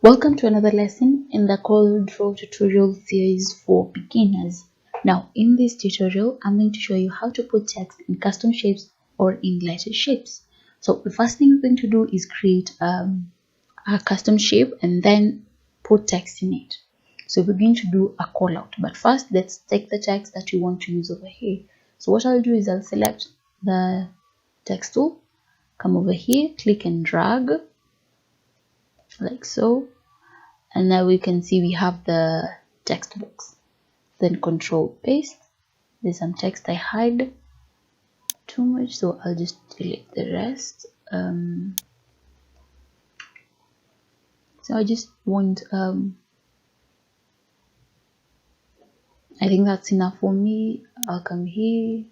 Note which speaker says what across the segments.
Speaker 1: Welcome to another lesson in the CorelDraw tutorial series for beginners. Now, in this tutorial, I'm going to show you how to put text in custom shapes or in letter shapes. So the first thing we're going to do is create a custom shape and then put text in it. So we're going to do a call out, but first let's take the text that you want to use over here. So what I'll do is I'll select the text tool, come over here, click and drag like so, and now we can see we have the text box. Then control paste. There's some text I hide too much, so I'll just delete the rest. So I just want I think that's enough for me. I'll come here,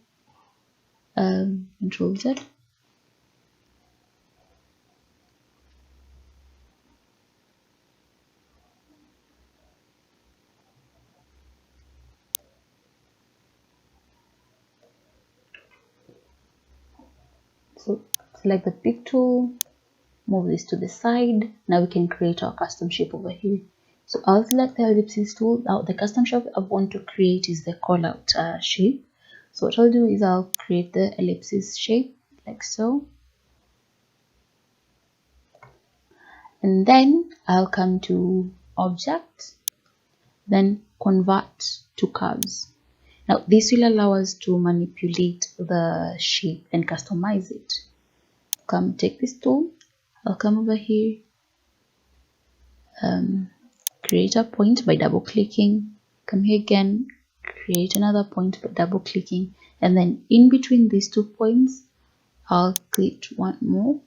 Speaker 1: control Z. So select the pick tool, move this to the side. Now we can create our custom shape over here. So I'll select the ellipsis tool. Now the custom shape I want to create is the call out shape. So what I'll do is I'll create the ellipsis shape like so. And then I'll come to object, then convert to curves. Now this will allow us to manipulate the shape and customize it. Take this tool, I'll come over here, create a point by double clicking, come here again, create another point by double clicking, and then in between these 2 points I'll click one more,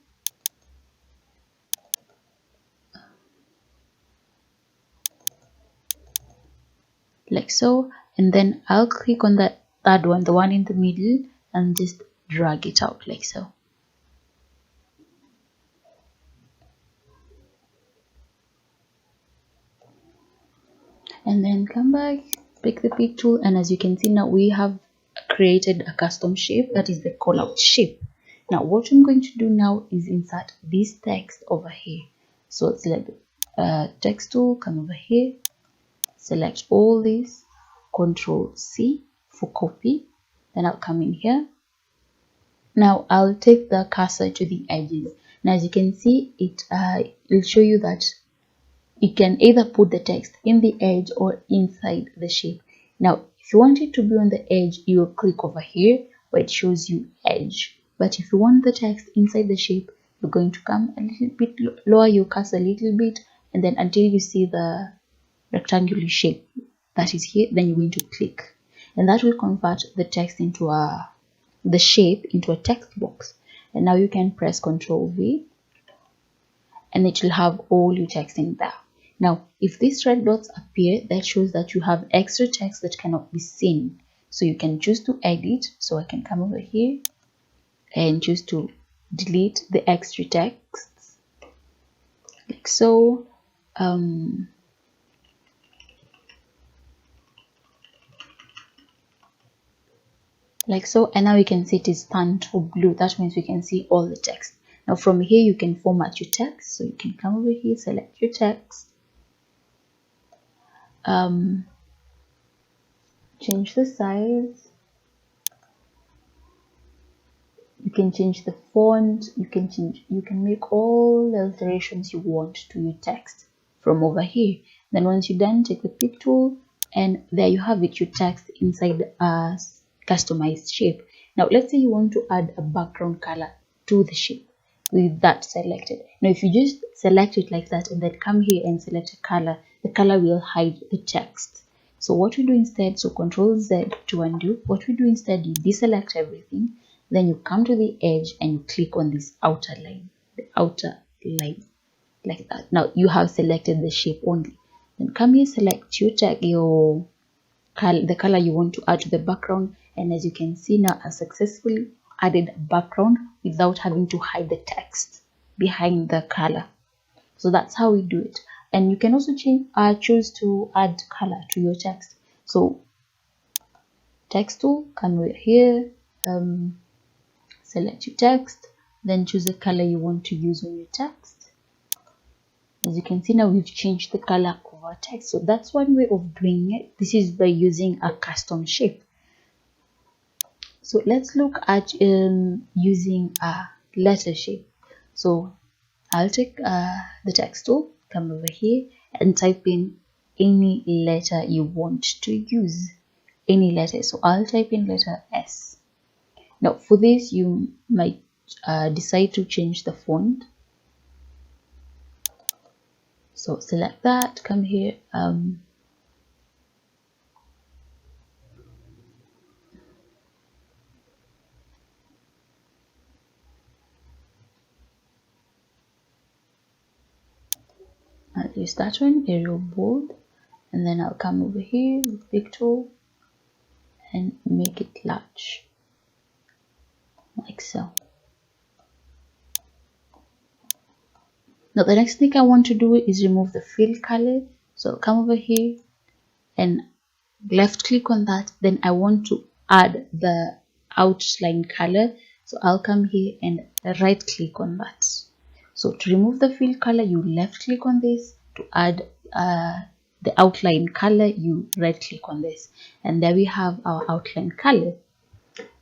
Speaker 1: like so, and then I'll click on the third one, the one in the middle, and just drag it out like so. And then come back, pick the pick tool, and as you can see now we have created a custom shape that is the call out shape. Now what I'm going to do now is insert this text over here. So select the text tool, come over here, select all this, Control C for copy, then I'll come in here. Now I'll take the cursor to the edges. Now as you can see, it will show you that you can either put the text in the edge or inside the shape. Now if you want it to be on the edge, you will click over here where it shows you edge. But if you want the text inside the shape, you're going to come a little bit, lower your cursor a little bit, and then until you see the rectangular shape that is here, then you're going to click, and that will convert the text into the shape into a text box. And now you can press Ctrl V and it will have all your text in there. Now if these red dots appear, that shows that you have extra text that cannot be seen, so you can choose to edit. So I can come over here and choose to delete the extra texts like so. Like so, and now you can see it is turned to blue. That means we can see all the text. Now from here you can format your text, so you can come over here, select your text, change the size, you can change the font, you can make all the alterations you want to your text from over here. Then once you're done, take the pick tool, and there you have it, your text inside a customized shape. Now let's say you want to add a background color to the shape with that selected. Now if you just select it like that and then come here and select a color, the color will hide the text. So what we do instead, so Ctrl Z to undo, what we do instead, you deselect everything, then you come to the edge and you click on this outer line, the outer line like that. Now you have selected the shape only. Then come here, select your tag, the color you want to add to the background, and as you can see now I successfully added a background without having to hide the text behind the color. So that's how we do it. And you can also choose to add color to your text. So text tool, come over here, select your text, then choose the color you want to use on your text. As you can see now, we've changed the color of our text. So that's one way of doing it. This is by using a custom shape. So let's look at using a letter shape. So I'll take the text tool, come over here and type in any letter you want to use. Any letter. So I'll type in letter S. Now for this, you might decide to change the font. So select that, come here, I'll use that one, Arial bold, and then I'll come over here with big tool and make it large, like so. Now the next thing I want to do is remove the fill color. So I'll come over here and left click on that. Then I want to add the outline color. So I'll come here and right click on that. So to remove the fill color, you left click on this. To add the outline color, you right click on this. And there we have our outline color.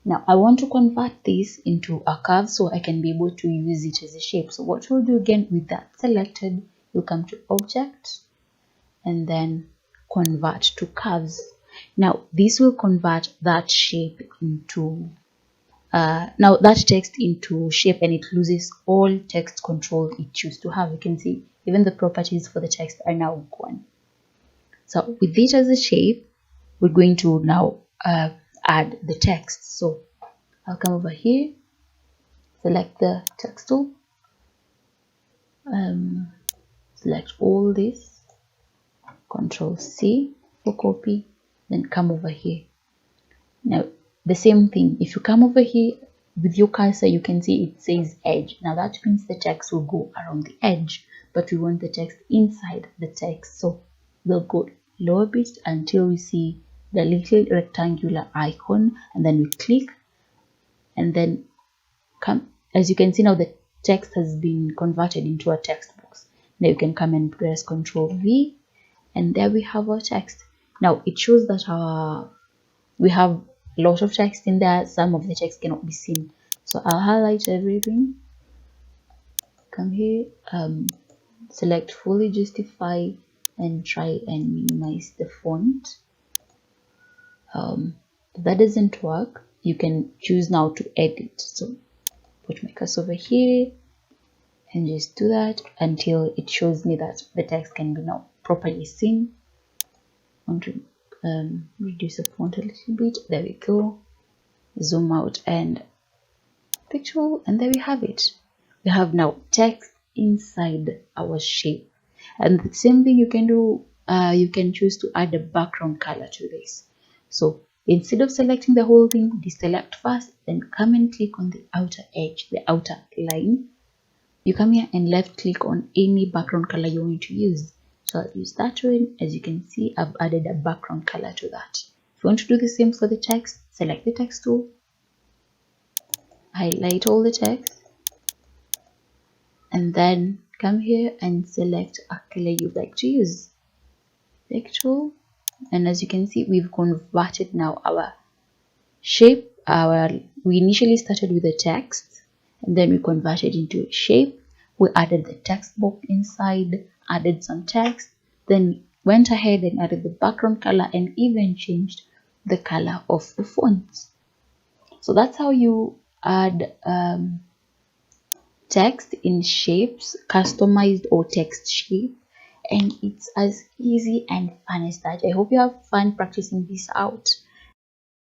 Speaker 1: Now I want to convert this into a curve so I can be able to use it as a shape. So what we'll do again, with that selected, you'll come to object and then convert to curves. Now this will convert that shape into now that text into shape, and it loses all text control it used to have. You can see even the properties for the text are now gone. So with it as a shape, we're going to now add the text. So I'll come over here, select the text tool, select all this, Control C for copy, then come over here. Now the same thing, if you come over here with your cursor, you can see it says edge. Now that means the text will go around the edge, but we want the text inside the text. So we'll go lower a bit until we see the little rectangular icon, and then we click, and then come. As you can see now, the text has been converted into a text box. Now you can come and press Control V, and there we have our text. Now it shows that we have a lot of text in there. Some of the text cannot be seen, so I'll highlight everything, come here, select fully justify, and try and minimize the font. If that doesn't work, you can choose now to edit. So put my cursor over here and just do that until it shows me that the text can be now properly seen. I want to reduce the font a little bit. There we go. Zoom out and picture, and there we have it. We have now text inside our shape. And the same thing you can do, you can choose to add a background color to this. So instead of selecting the whole thing, deselect first, then come and click on the outer edge, the outer line. You come here and left click on any background color you want to use. So I'll use that one. As you can see, I've added a background color to that. If you want to do the same for the text, select the text tool, highlight all the text, and then come here and select a color you'd like to use. Pick tool, and as you can see, we've converted now our shape. We initially started with the text, and then we converted into a shape. We added the text box inside, added some text, then went ahead and added the background color and even changed the color of the fonts. So that's how you add text in shapes, customized or text shape, and it's as easy and fun as that. I hope you have fun practicing this out.